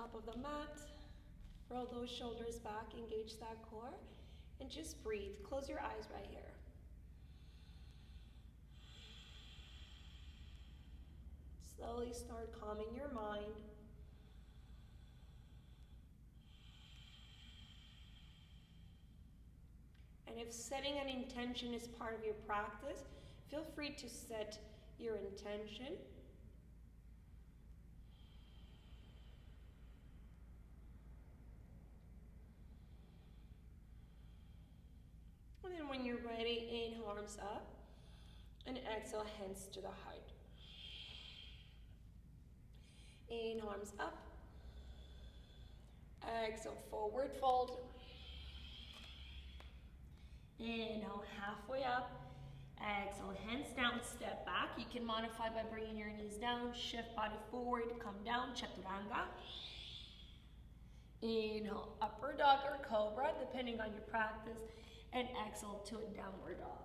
top of the mat. Roll those shoulders back, engage that core, and just breathe. Close your eyes right here. Slowly start calming your mind. And if setting an intention is part of your practice, feel free to set your intention. And then when you're ready, inhale, arms up, and exhale, hands to the heart. Inhale, arms up. Exhale, forward fold. Inhale, halfway up. Exhale, hands down, step back. You can modify by bringing your knees down, shift body forward, come down, chaturanga. Inhale, upper dog or cobra, depending on your practice. And exhale to a downward dog.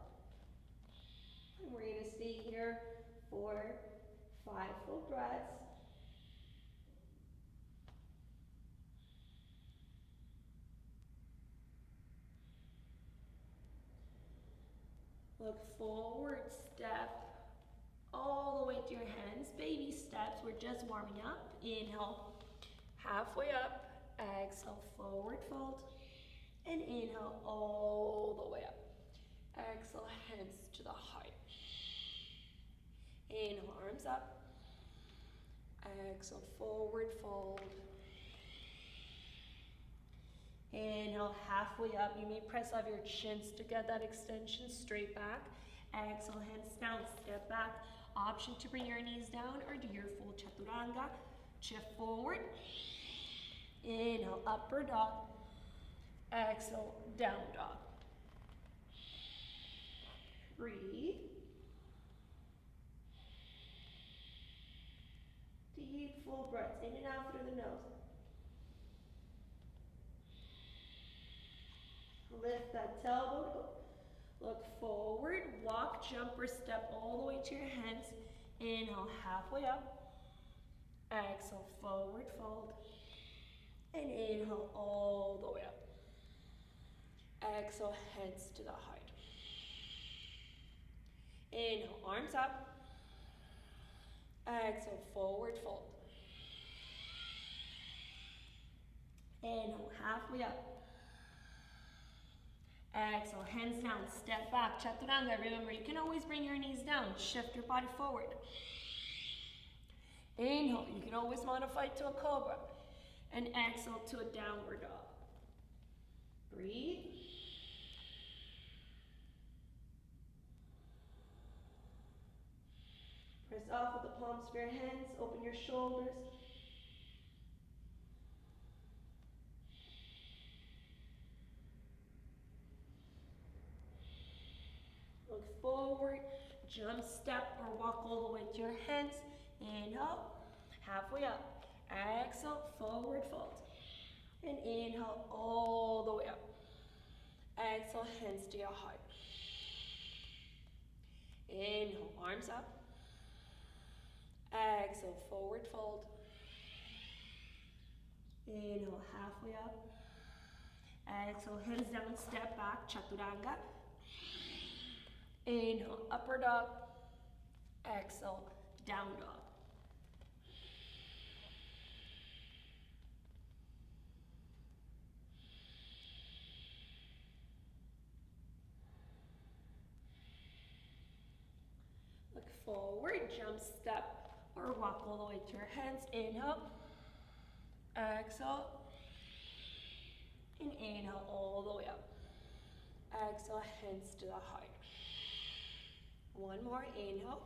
And we're going to stay here for 5 full breaths. Look forward, step all the way to your hands. Baby steps, we're just warming up. Inhale, halfway up. Exhale, forward fold. And inhale all the way up. Exhale, hands to the heart. Inhale, arms up. Exhale, forward fold. Inhale, halfway up. You may press off your chins to get that extension straight back. Exhale, hands down, step back. Option to bring your knees down or do your full chaturanga. Shift forward. Inhale, upper dog. Exhale, down dog. Breathe. Deep, full breaths, in and out through the nose. Lift that tailbone, look forward, walk, jump, or step all the way to your hands. Inhale, halfway up. Exhale, forward fold. And inhale all the way up. Exhale, hands to the heart. Inhale, arms up. Exhale, forward fold. Inhale, halfway up. Exhale, hands down, step back, chaturanga. Remember, you can always bring your knees down, shift your body forward. Inhale, you can always modify to a cobra. And exhale to a downward dog. Breathe. Press off with the palms of your hands, open your shoulders. Look forward, jump, step, or walk all the way to your hands. Inhale, halfway up. Exhale, forward fold. And inhale all the way up. Exhale, hands to your heart. Inhale, arms up. Exhale, forward fold. Inhale, halfway up. Exhale, hands down, step back, chaturanga. Inhale, upper dog. Exhale, down dog. Look forward, jump, step, or walk all the way to your hands. Inhale, exhale, and inhale all the way up. Exhale, hands to the heart. One more, inhale,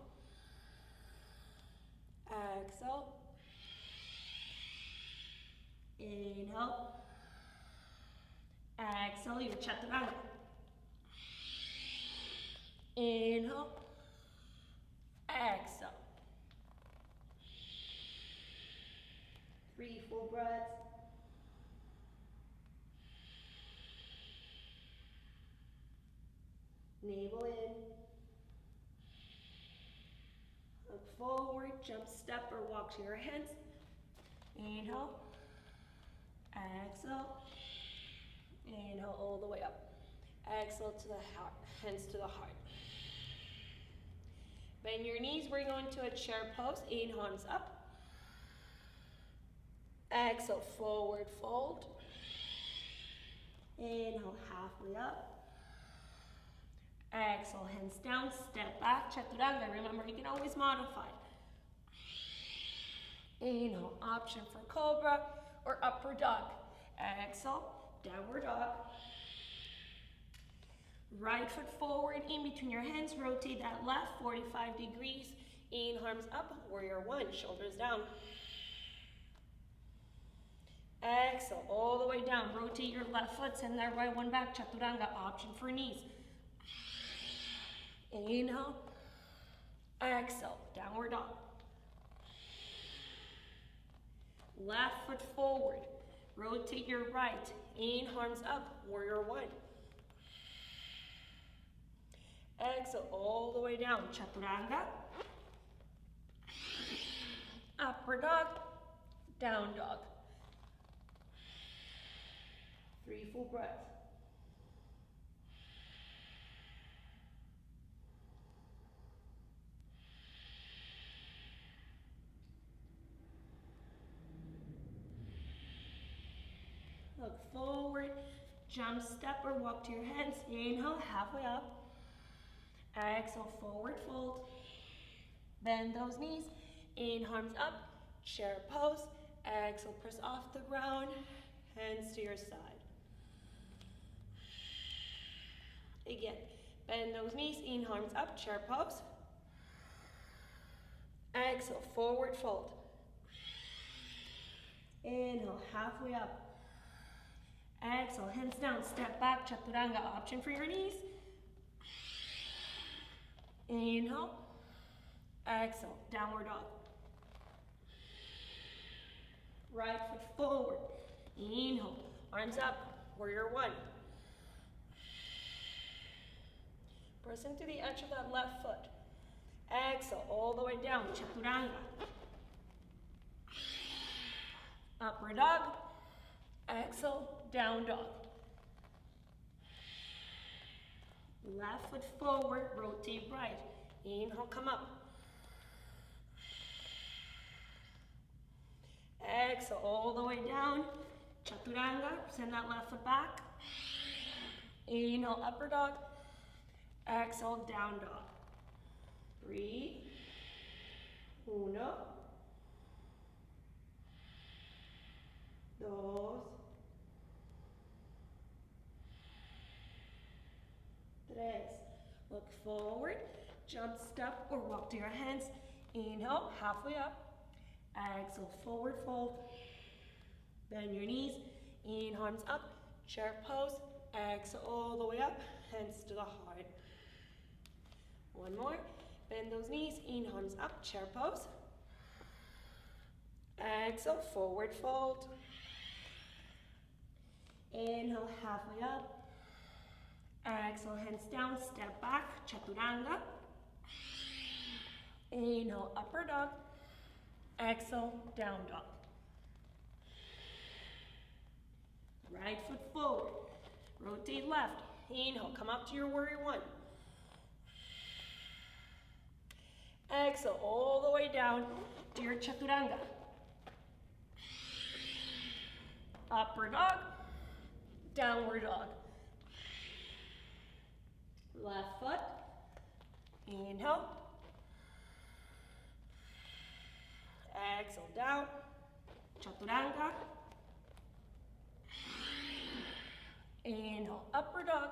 exhale, inhale, exhale, your chaturanga. Inhale, exhale. 3 full breaths. Navel in. Look forward, jump, step, or walk to your hands. Inhale, Exhale. Inhale all the way up. Exhale to the heart, hands to the heart. Bend your knees, we're going to a chair pose. Inhale, arms up. Exhale, forward fold. Inhale, halfway up. Exhale, hands down, step back, chaturanga. Remember, you can always modify. Inhale, option for cobra or upward dog. Exhale, downward dog. Right foot forward, in between your hands, rotate that left 45 degrees. Inhale, arms up, warrior one, shoulders down. Exhale, all the way down. Rotate your left foot, send that right one back, chaturanga, option for knees. Inhale, exhale, downward dog. Left foot forward, rotate your right. Inhale, arms up, warrior one. Exhale, all the way down, chaturanga. Upward dog, down dog. 3 full breaths. Look forward, jump, step, or walk to your hands. Inhale, halfway up. Exhale, forward fold. Bend those knees. Inhale, arms up, chair pose. Exhale, press off the ground, hands to your side. Again, bend those knees. Inhale, arms up, chair pose. Exhale, forward fold. Inhale, halfway up. Exhale, hands down, step back, chaturanga, option for your knees. Inhale, exhale, downward dog. Right foot forward. Inhale, arms up, warrior one. Press into the edge of that left foot. Exhale, all the way down, chaturanga. Upward dog. Exhale, down dog. Left foot forward, rotate right. Inhale, come up. Exhale, all the way down. Chaturanga, send that left foot back. Inhale, upper dog. Exhale, down dog. 3, 1, 2, 3. Look forward, jump, step, or walk to your hands. Inhale, halfway up. Exhale, forward fold. Bend your knees. Inhale, arms up, chair pose. Exhale, all the way up, hands to the heart. One more. Bend those knees. Inhale, arms up, chair pose. Exhale, forward fold. Inhale, halfway up. Exhale, hands down, step back, chaturanga. Inhale, upper dog. Exhale, down dog. Right foot forward. Rotate left. Inhale, come up to your warrior one. Exhale, all the way down to your chaturanga. Upper dog, downward dog. Left foot, inhale. Exhale, down, chaturanga. Inhale, upper dog.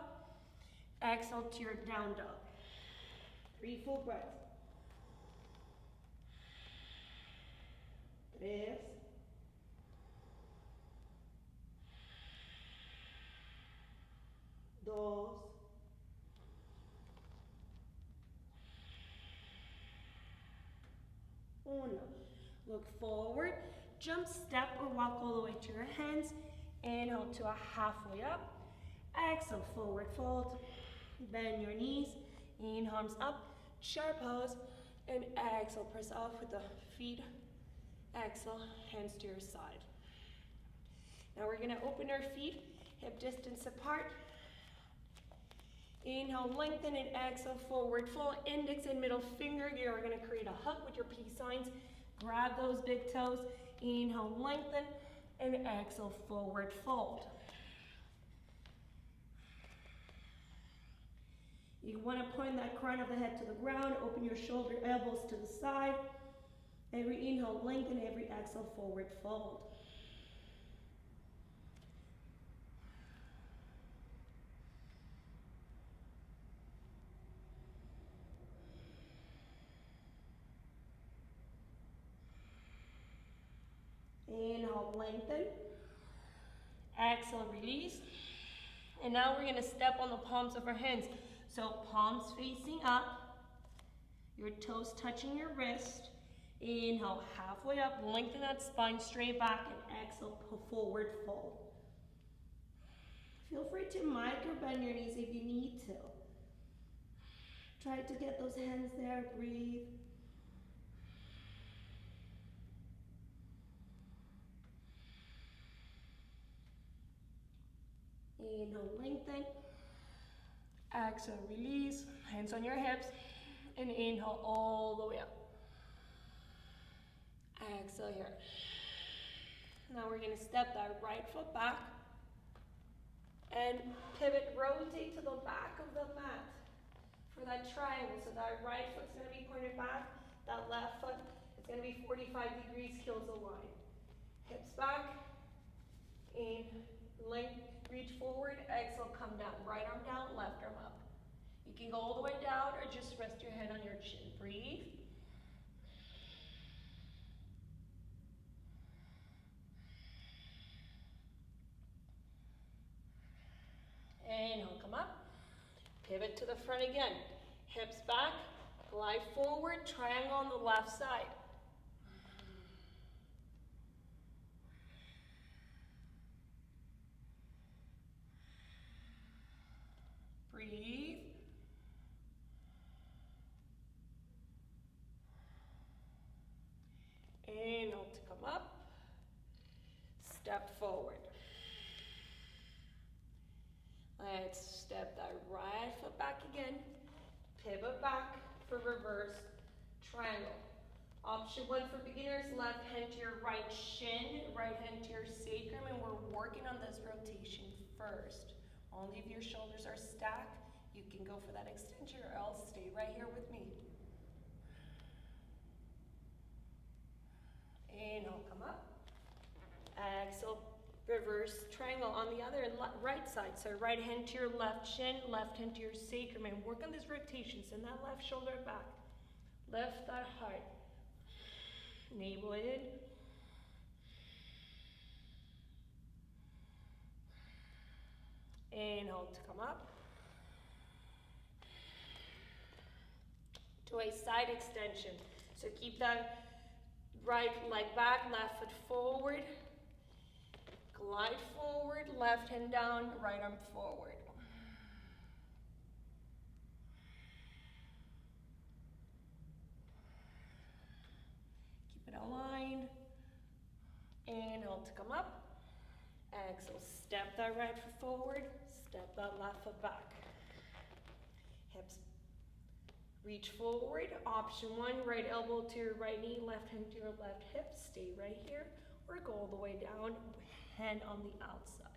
Exhale to your down dog. 3 full breaths. 3, 2, 1. Look forward, jump, step, or walk all the way to your hands. Inhale to a halfway up. Exhale, forward fold. Bend your knees. Inhale, arms up, chair pose. And exhale, press off with the feet. Exhale, hands to your side. Now we're gonna open our feet, hip distance apart. Inhale, lengthen and exhale, forward fold. Index and middle finger, you're gonna create a hug with your peace signs. Grab those big toes. Inhale, lengthen, and exhale, forward fold. You want to point that crown of the head to the ground, open your shoulder, elbows to the side. Every inhale, lengthen, every exhale, forward fold. Inhale, lengthen. Exhale, release. And now we're going to step on the palms of our hands. So palms facing up, your toes touching your wrist. Inhale, halfway up, lengthen that spine straight back, and exhale, forward fold. Feel free to micro bend your knees if you need to. Try to get those hands there, breathe. Inhale, lengthen. Exhale, release. Hands on your hips. And inhale all the way up. Exhale here. Now we're going to step that right foot back. And pivot, rotate to the back of the mat for that triangle. So that right foot's going to be pointed back. That left foot is going to be 45 degrees, heels aligned. Hips back. In, length. Reach forward, exhale, come down. Right arm down, left arm up. You can go all the way down or just rest your head on your chin. Breathe. Inhale, come up. Pivot to the front again. Hips back, glide forward, triangle on the left side. Breathe. Inhale to come up. Step forward. Let's step that right foot back again. Pivot back for reverse triangle. Option one for beginners, left hand to your right shin, right hand to your sacrum, and we're working on this rotation first. Only if your shoulders are stacked, you can go for that extension, or else stay right here with me. Inhale, come up. Exhale, reverse triangle on the other right side. So right hand to your left shin, left hand to your sacrum, and work on this rotation. Send that left shoulder back. Lift that heart. Navel in. Inhale to come up. To a side extension. So keep that right leg back, left foot forward. Glide forward, left hand down, right arm forward. Keep it aligned. Inhale to come up. Exhale, step that right foot forward, step that left foot back. Hips reach forward. Option one, right elbow to your right knee, left hand to your left hip. Stay right here, or go all the way down, hand on the outside.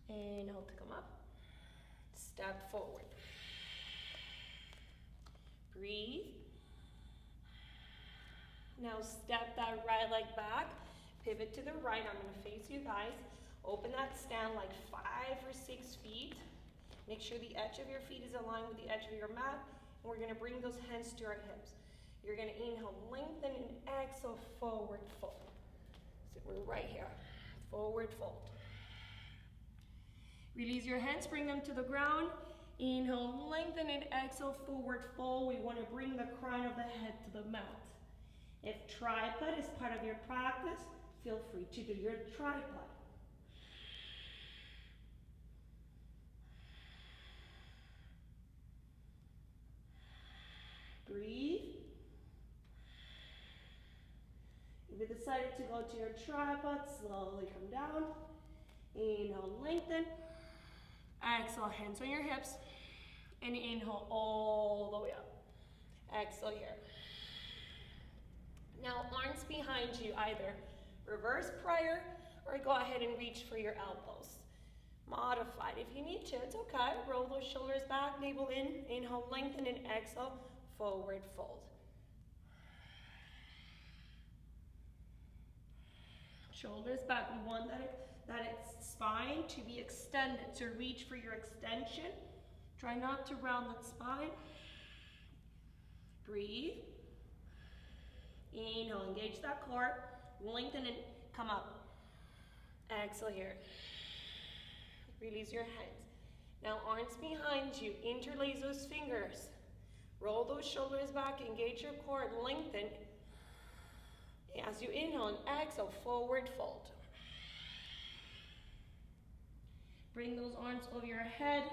Inhale to come up. Step forward. Breathe. Now step that right leg back. Pivot to the right. I'm going to face you guys. Open that stand like 5 or 6 feet. Make sure the edge of your feet is aligned with the edge of your mat. And we're going to bring those hands to our hips. You're going to inhale, lengthen, and exhale, forward fold. So we're right here. Forward fold. Release your hands, bring them to the ground. Inhale, lengthen, and exhale, forward fold. We want to bring the crown of the head to the mat. If tripod is part of your practice, feel free to do your tripod. Breathe. you decided to go to your tripod, slowly come down. Inhale, lengthen. Exhale, hands on your hips. And inhale all the way up. Exhale here. Now arms behind you, either reverse prayer or go ahead and reach for your elbows. Modified if you need to, it's okay. Roll those shoulders back, navel in, inhale, lengthen, and exhale, forward fold. Shoulders back, we want that spine to be extended, so reach for your extension. Try not to round that spine. Breathe. Inhale, engage that core, lengthen and come up. Exhale here. Release your hands. Now arms behind you, interlace those fingers. Roll those shoulders back, engage your core, lengthen. As you inhale and exhale, forward fold. Bring those arms over your head.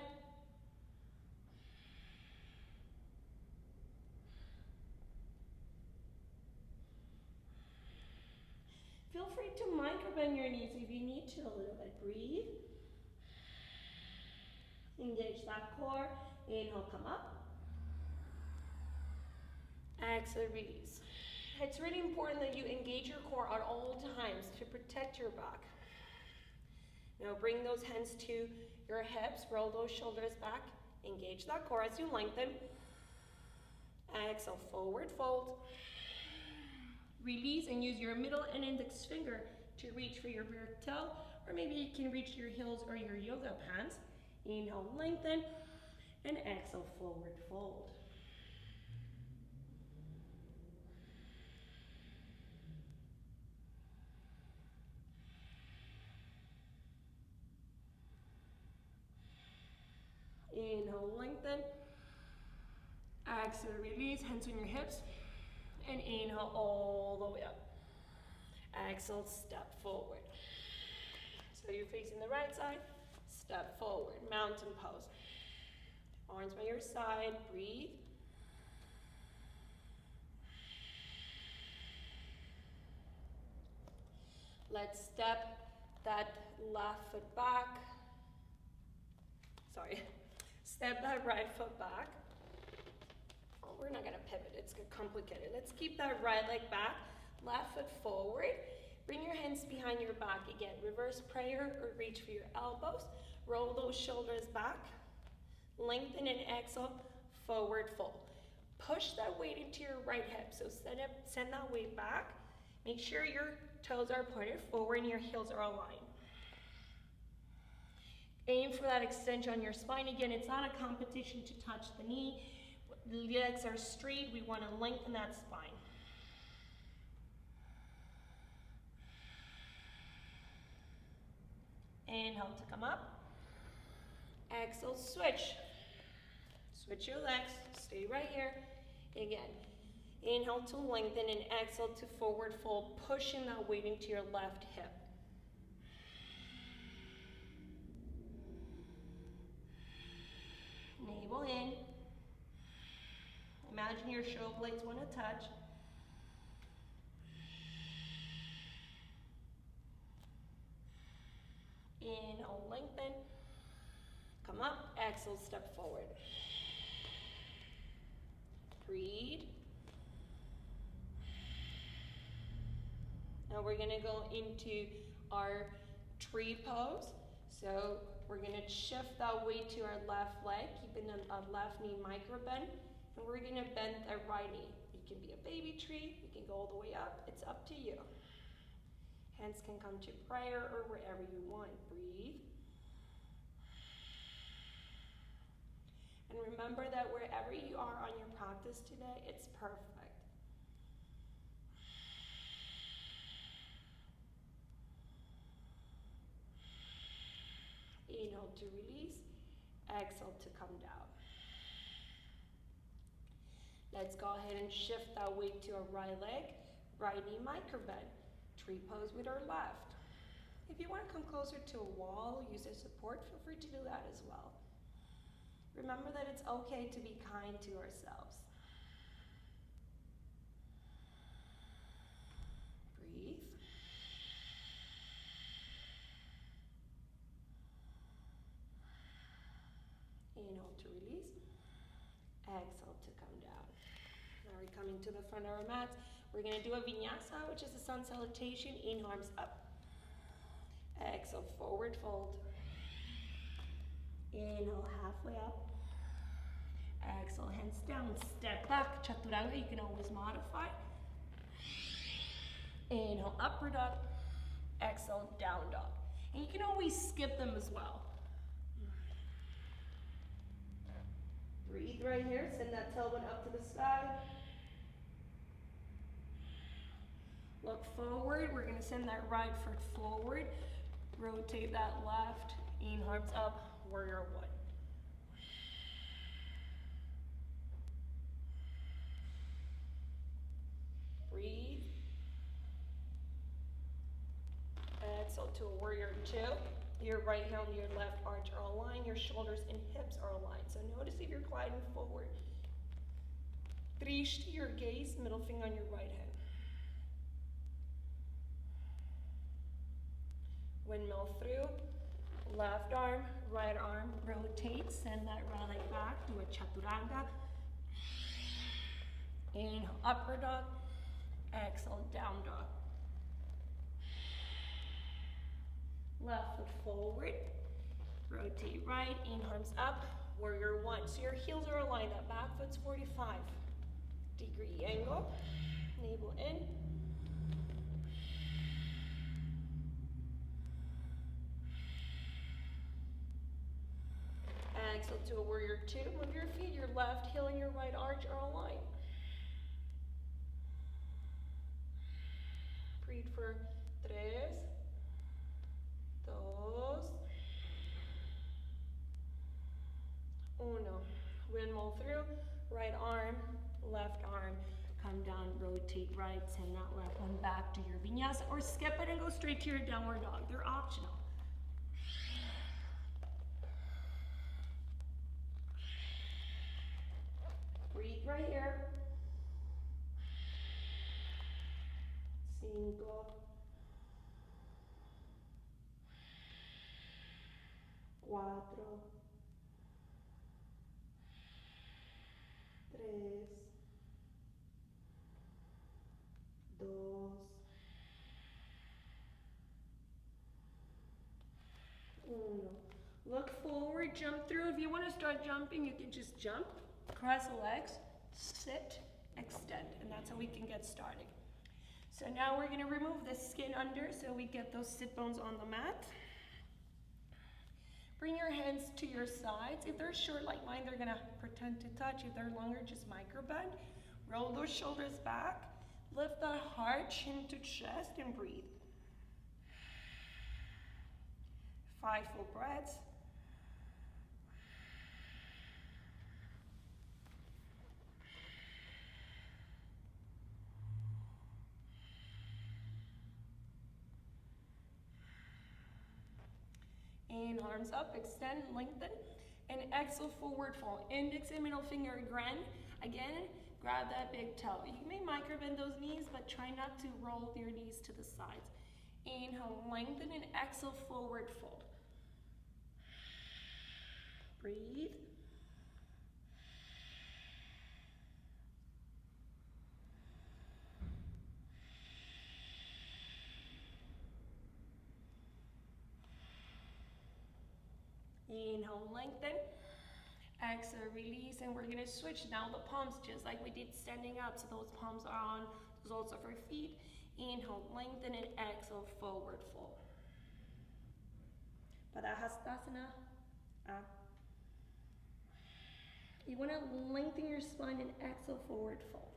Feel free to microbend your knees if you need to a little bit. Breathe. Engage that core. Inhale, come up. Exhale, release. It's really important that you engage your core at all times to protect your back. Now bring those hands to your hips. Roll those shoulders back. Engage that core as you lengthen. Exhale, forward fold. Release and use your middle and index finger to reach for your rear toe, or maybe you can reach your heels or your yoga pants. Inhale, lengthen, and exhale, forward fold. Inhale, lengthen. Exhale, release, hands on your hips. And inhale all the way up. Exhale, step forward. So you're facing the right side, step forward, mountain pose. Arms by your side, breathe. Let's step that left foot back. Step that right foot back. Oh, we're not gonna pivot, it's complicated. Let's keep that right leg back, left foot forward. Bring your hands behind your back again. Reverse prayer or reach for your elbows. Roll those shoulders back. Lengthen and exhale, forward fold. Push that weight into your right hip. So send that weight back. Make sure your toes are pointed forward and your heels are aligned. Aim for that extension on your spine. Again, it's not a competition to touch the knee. The legs are straight. We want to lengthen that spine. Inhale to come up. Exhale, switch. Switch your legs. Stay right here. Again, inhale to lengthen and exhale to forward fold, pushing that weight into your left hip. Navel in. Imagine your shoulder blades want to touch. Inhale, lengthen. Come up, exhale, step forward. Breathe. Now we're gonna go into our tree pose. So we're gonna shift that weight to our left leg, keeping a left knee micro bend, and we're gonna bend the right knee. You can be a baby tree, you can go all the way up, it's up to you. Hands can come to prayer or wherever you want. Breathe. And remember that wherever you are on your practice today, it's perfect. Inhale to release, exhale to come down. Let's go ahead and shift that weight to our right leg, right knee micro bend. Tree pose with our left. If you want to come closer to a wall, use as support, feel free to do that as well. Remember that it's okay to be kind to ourselves. Breathe. Inhale to release. Exhale to come down. Now we're coming to the front of our mats. We're going to do a vinyasa, which is a sun salutation. Inhale, arms up. Exhale, forward fold. Inhale, halfway up. Exhale, hands down, step back. Chaturanga, you can always modify. Inhale, upward dog. Exhale, down dog. And you can always skip them as well. Breathe right here. Send that tailbone up to the sky. Look forward. We're going to send that right foot forward. Rotate that left. Inhale, arms up. Warrior one. Breathe. Exhale to a warrior two. Your right hand and your left arch are aligned. Your shoulders and hips are aligned. So notice if you're gliding forward. Drishti, your gaze, middle finger on your right hand. Windmill through. Left arm, right arm, rotate. Send that right leg back. Do a chaturanga. Inhale, upward dog. Exhale, down dog. Left foot forward. Rotate right. Inhale, arms up. Warrior one. So your heels are aligned up. Back foot's 45-degree angle. Navel in. Exhale to a warrior two. Move your feet. Your left heel and your right arch are aligned. Breathe for 3, 2, 1. Windmill through. Right arm, left arm. Come down, rotate right. Send that left one back to your vinyasa or skip it and go straight to your downward dog. They're optional. Breathe right here. 5, 4, 3, 2, 1. Look forward, jump through. If you want to start jumping, you can just jump, cross the legs, sit, extend, and that's how we can get started. So now we're going to remove the skin under so we get those sit bones on the mat. Bring your hands to your sides. If they're short like mine, they're going to pretend to touch. If they're longer, just micro bend. Roll those shoulders back. Lift the heart, chin to chest, and breathe. 5 full breaths. Inhale, arms up, extend, lengthen, and exhale, forward fold. Index and middle finger again, grab that big toe. You may micro bend those knees, but try not to roll your knees to the sides. Inhale, lengthen, and exhale, forward fold. Breathe. Inhale, lengthen. Exhale, release, and we're going to switch now the palms just like we did standing up. So those palms are on the soles of our feet. Inhale, lengthen, and exhale, forward fold. Padahastasana. You want to lengthen your spine and exhale, forward fold.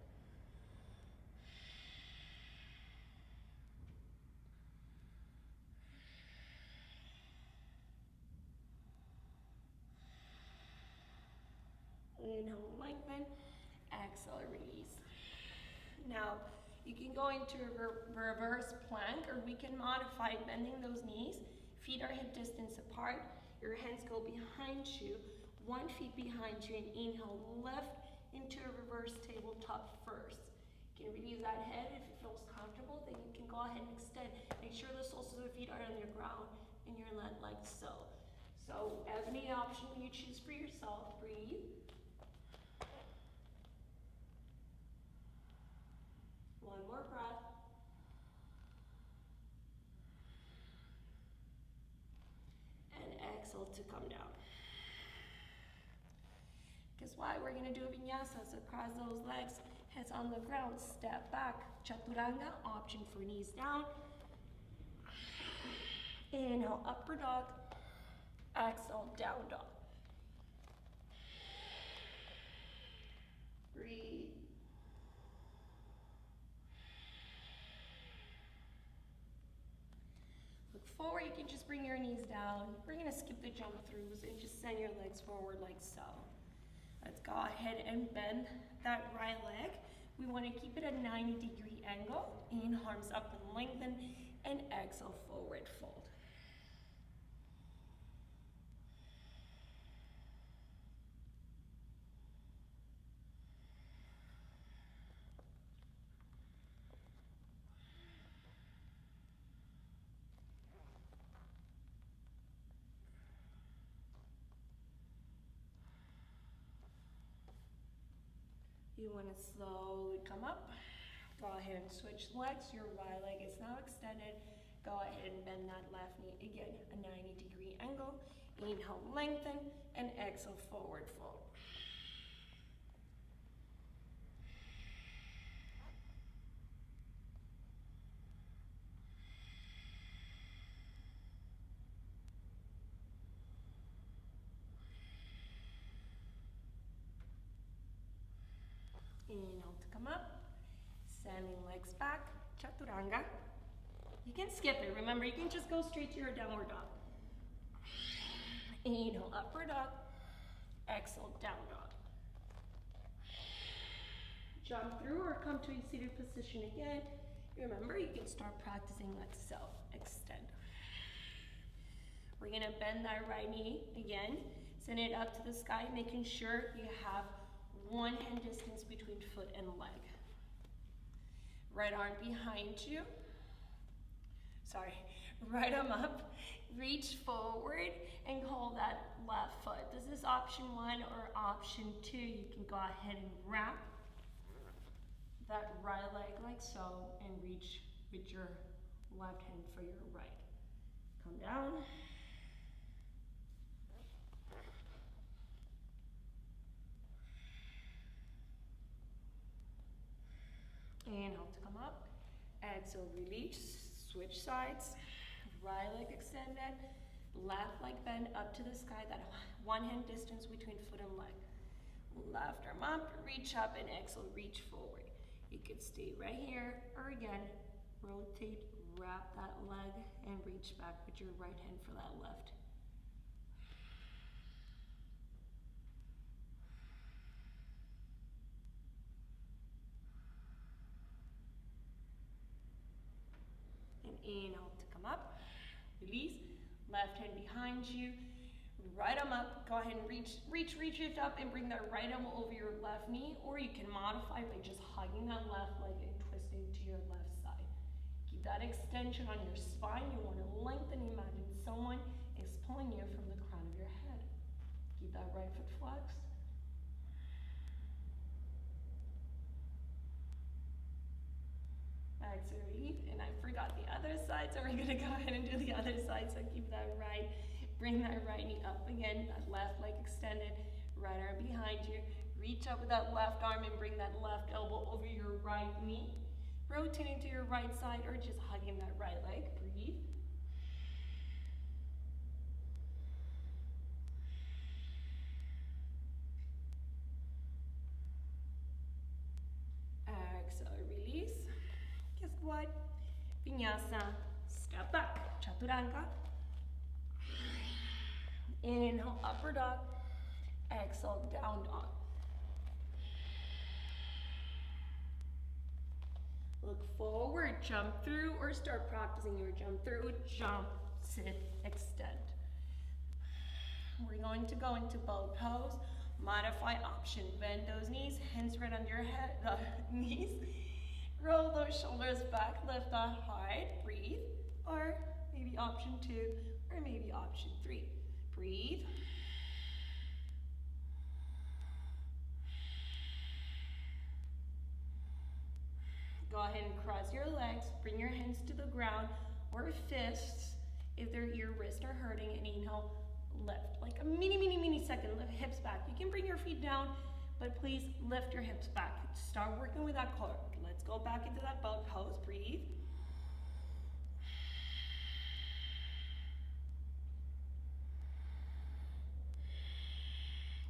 Inhale, lengthen, exhale, release. Now, you can go into a reverse plank, or we can modify bending those knees. Feet are hip distance apart. Your hands go behind you, 1 foot behind you, and inhale, lift into a reverse tabletop first. You can release that head if it feels comfortable, then you can go ahead and extend. Make sure the soles of the feet are on the ground and your leg like so. So any option you choose for yourself, breathe. One more breath. And exhale to come down. Guess why? We're going to do a vinyasa. So cross those legs, heads on the ground, step back. Chaturanga, option for knees down. Inhale, upward dog. Exhale, down dog. Breathe. Look forward. You can just bring your knees down. We're going to skip the jump throughs and just send your legs forward like so. Let's go ahead and bend that right leg. We want to keep it at a 90-degree angle. Inhale, arms up and lengthen, and exhale, forward fold. You want to slowly come up. Go ahead and switch legs. Your right leg is now extended. Go ahead and bend that left knee again, a 90-degree angle. Inhale, lengthen, and exhale, forward fold. Inhale to come up, sending legs back, chaturanga. You can skip it, remember you can just go straight to your downward dog. Inhale, upward dog, exhale, down dog. Jump through or come to a seated position again. Remember, you can start practicing like so, extend. We're gonna bend that right knee again, send it up to the sky, making sure you have one hand distance between foot and leg. Right arm behind you. Sorry, right arm up, reach forward and hold that left foot. This is option 1 or option 2. You can go ahead and wrap that right leg like so and reach with your left hand for your right. Come down. Inhale to come up, exhale, release, switch sides, right leg extended, left leg bend up to the sky, that one hand distance between foot and leg. Left arm up, reach up, and exhale, reach forward. You could stay right here, or again, rotate, wrap that leg, and reach back with your right hand for that left. Inhale to come up, release, left hand behind you, right arm up, go ahead and reach it up and bring that right arm over your left knee, or you can modify by just hugging that left leg and twisting to your left side. Keep that extension on your spine. You want to lengthen, imagine someone is pulling you from the crown of your head. Keep that right foot flexed. Exhale, relief, and I forgot the other side, so we're gonna go ahead and do the other side. So keep that right, bring that right knee up again, that left leg extended, right arm behind you. Reach up with that left arm and bring that left elbow over your right knee. Rotating to your right side or just hugging that right leg. Breathe. Exhale, release. Guess what? Vinyasa, step back, chaturanga. Inhale, upward dog. Exhale, down dog. Look forward, jump through, or start practicing your jump through, jump, sit, extend. We're going to go into bow pose. Modify option, bend those knees, hands right under your head, knees. Roll those shoulders back, lift that high, breathe. Or maybe option 2, or maybe option 3. Breathe. Go ahead and cross your legs. Bring your hands to the ground or fists if your wrists are hurting, and inhale, lift. Like a mini second, lift hips back. You can bring your feet down, but please lift your hips back. Start working with that core. Let's go back into that boat pose. Breathe.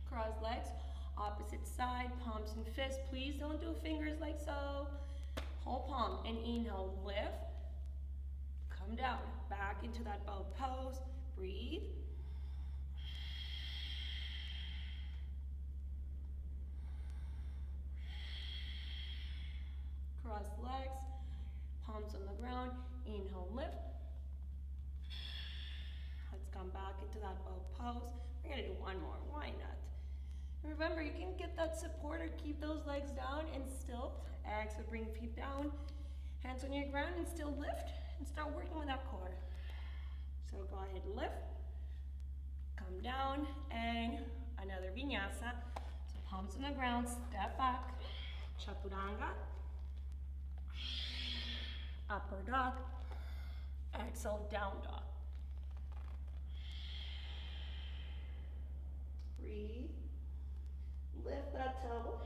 Cross legs, opposite side, palms and fists. Please don't do fingers like so. Whole palm, and inhale, lift. Come down, back into that boat pose. Breathe. Cross legs, palms on the ground. Inhale, lift. Let's come back into that boat pose. We're gonna do one more, why not? Remember, you can get that support or keep those legs down and still exhale, bring feet down, hands on your ground, and still lift and start working with that core. So go ahead, lift, come down, and another vinyasa. So palms on the ground, step back, chaturanga, upper dog, exhale, down dog. Breathe. Lift that toe,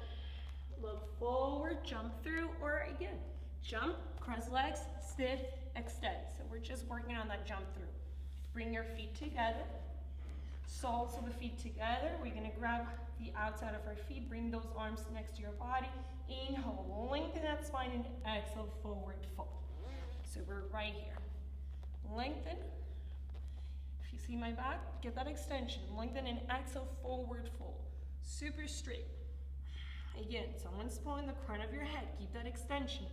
look forward, jump through, or again, jump, cross legs, sit, extend. So we're just working on that jump through. Bring your feet together, soles of the feet together. We're gonna grab the outside of our feet, bring those arms next to your body. Inhale, lengthen that spine, and exhale, forward fold. So we're right here. Lengthen. If you see my back, get that extension. Lengthen and exhale, forward fold. Super straight. Again, someone's pulling the crown of your head. Keep that extension.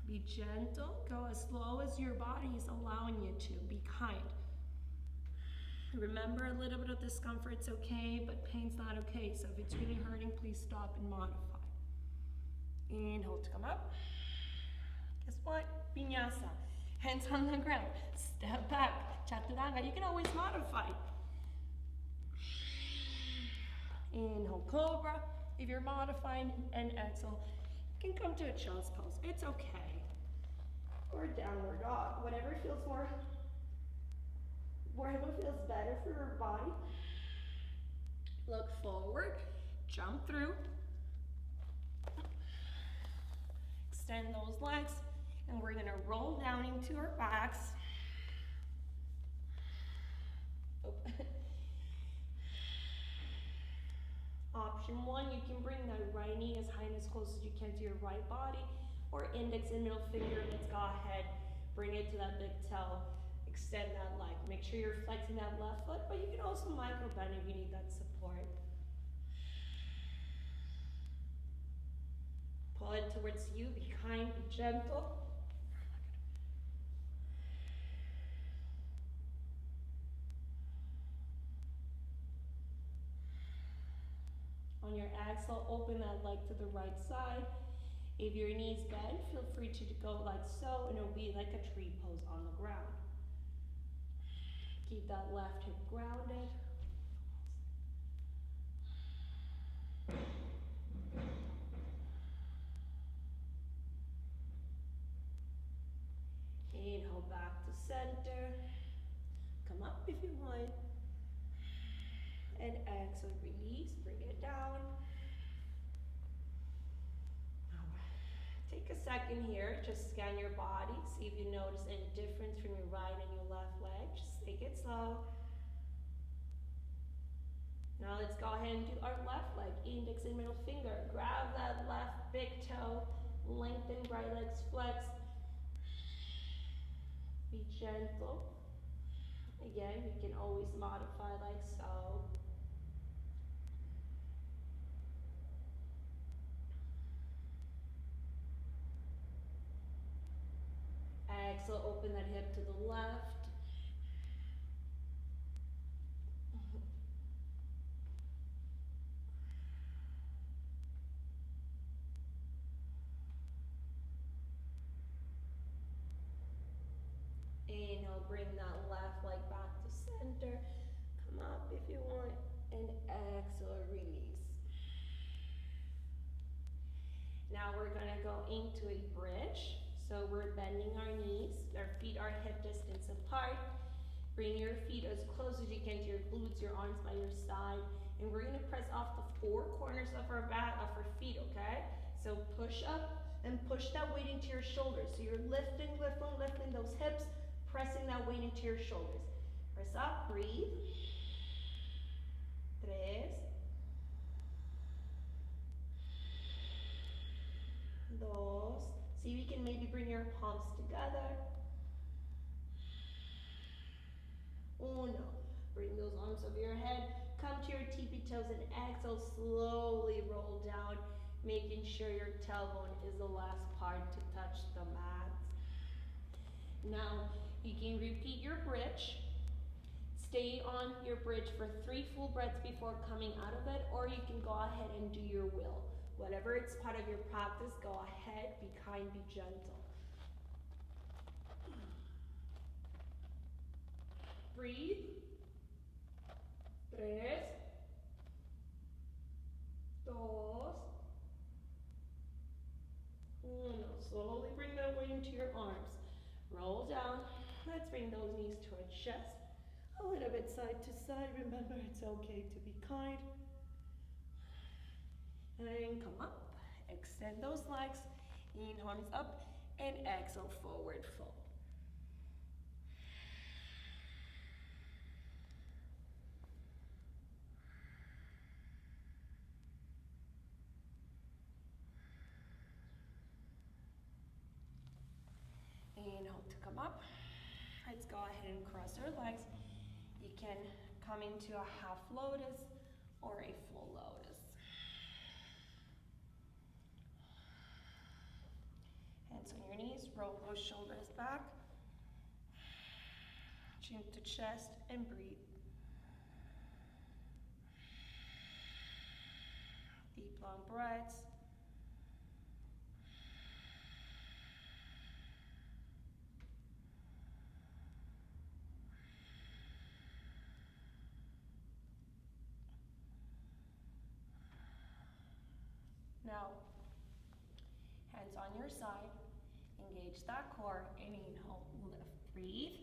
Be gentle. Go as slow as your body is allowing you to. Be kind. Remember, a little bit of discomfort's okay, but pain's not okay. So if it's really hurting, please stop and modify. Inhale to come up. Guess what? Vinyasa. Hands on the ground. Step back. Chaturanga. You can always modify. Inhale, cobra. If you're modifying, and exhale, you can come to a child's pose. It's okay. Or downward dog. Whatever feels better for your body. Look forward. Jump through. Extend those legs. And we're gonna roll down into our backs. Oh. Option one, you can bring that right knee as high and as close as you can to your right body, or index and middle finger. Let's go ahead, bring it to that big toe, extend that leg. Make sure you're flexing that left foot, but you can also micro bend if you need that support. Pull it towards you, be kind, be gentle. On your exhale, open that leg to the right side. If your knees bend, feel free to go like so, and it'll be like a tree pose on the ground. Keep that left hip grounded. Inhale back to center. Come up if you want. And exhale, release, bring it down. Take a second here, just scan your body, see if you notice any difference from your right and your left leg. Just take it slow. Now let's go ahead and do our left leg, index and middle finger. Grab that left big toe, lengthen right legs, flex. Be gentle. Again, you can always modify like so. Exhale, open that hip to the left. bring that left leg back to center. Come up if you want, and exhale, release. Now we're gonna go into a bridge. So we're bending our knees, our feet are hip distance apart. Bring your feet as close as you can to your glutes, your arms by your side. And we're gonna press off the four corners of our back, of our feet, okay? So push up and push that weight into your shoulders. So you're lifting those hips, pressing that weight into your shoulders. Press up, breathe. 3. Dos. See if you can maybe bring your palms together. 1. Bring those arms over your head. Come to your tippy toes and exhale, slowly roll down, making sure your tailbone is the last part to touch the mat. Now, you can repeat your bridge. Stay on your bridge for 3 full breaths before coming out of it, or you can go ahead and do your will. Whatever it's part of your practice, go ahead, be kind, be gentle. Breathe. 3, 2, 1. Slowly bring that weight into your arms. Roll down. Let's bring those knees towards chest. A little bit side to side. Remember, it's okay to be kind. And come up. Extend those legs. Inhale, arms up. And exhale, forward fold. Inhale to come up. Let's go ahead and cross our legs. You can come into a half lotus or a full lotus. Hands on your knees, roll those shoulders back. Chin to chest and breathe. Deep, long breaths. Now, hands on your side, engage that core, and inhale, lift, breathe.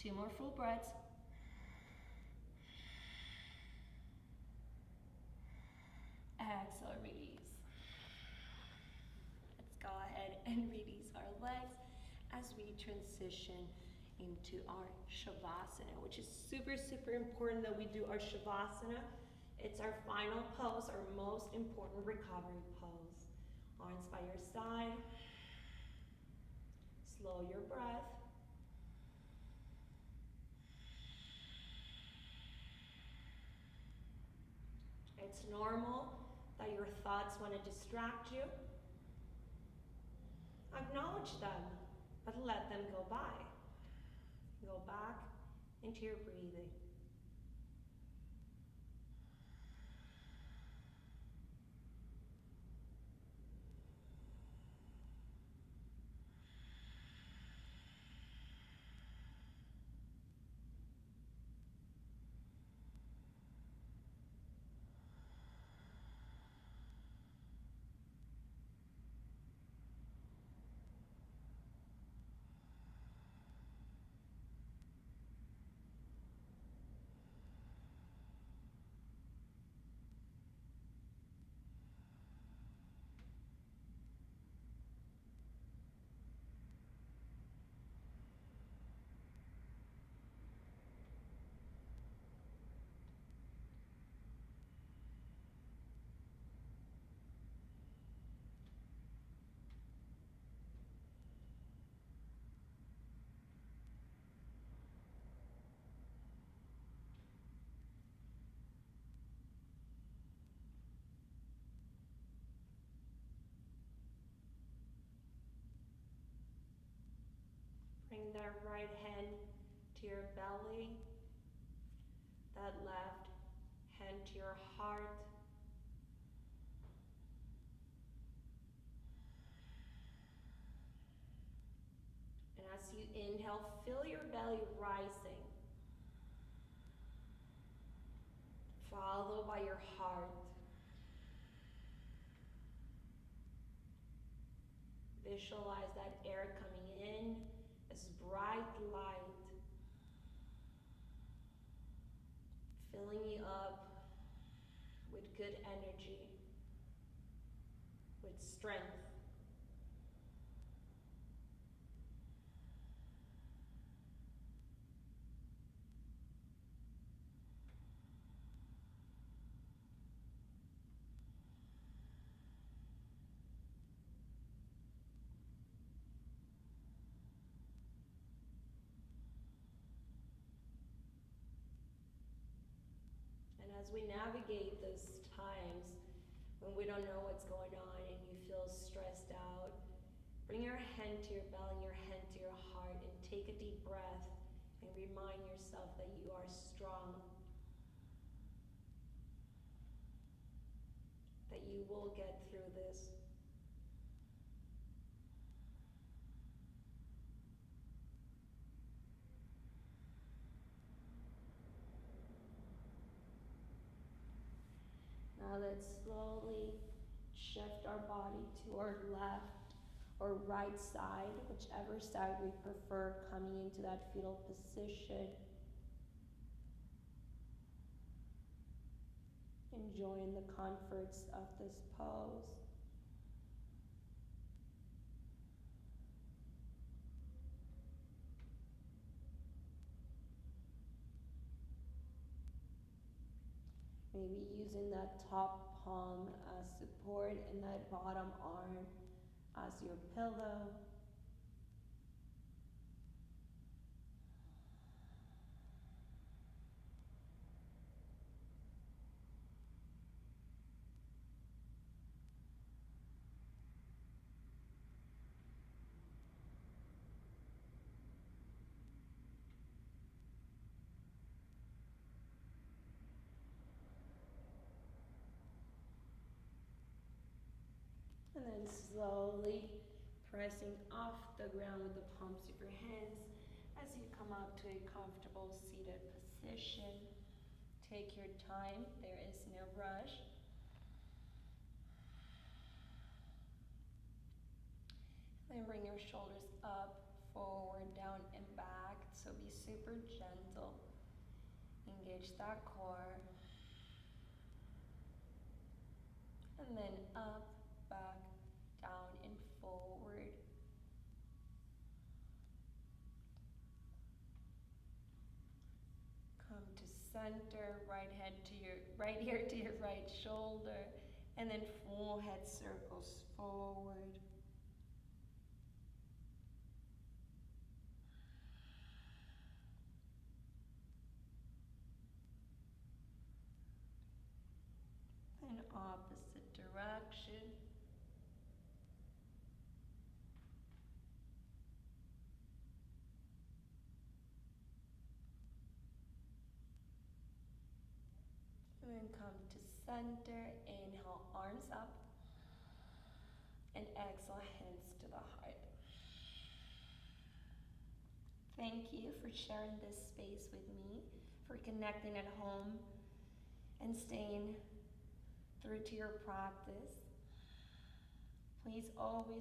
Two more full breaths. Exhale, release. Let's go ahead and release our legs as we transition into our Shavasana, which is super, super important that we do our Shavasana. It's our final pose, our most important recovery pose. Arms by your side. Slow your breath. It's normal that your thoughts want to distract you. Acknowledge them, but let them go by. Go back into your breathing. Bring that right hand to your belly, that left hand to your heart. And as you inhale, feel your belly rising, followed by your heart. Visualize that air coming in as bright light, filling you up with good energy, with strength. And as we navigate those times when we don't know what's going on and you feel stressed out, bring your hand to your belly, your hand to your heart, and take a deep breath and remind yourself that you are strong, that you will get through this. Now let's slowly shift our body to our left or right side, whichever side we prefer, coming into that fetal position. Enjoying the comforts of this pose. Maybe using that top palm as support and that bottom arm as your pillow. And then slowly pressing off the ground with the palms of your hands as you come up to a comfortable seated position. Take your time, there is no rush. Then bring your shoulders up, forward, down, and back. So be super gentle. Engage that core. And then up, back, down, and forward. Come to center, right ear to your right shoulder, and then full head circles forward. And opposite direction. And then come to center, inhale, arms up, and exhale, hands to the heart. Thank you for sharing this space with me, for connecting at home and staying through to your practice. Please always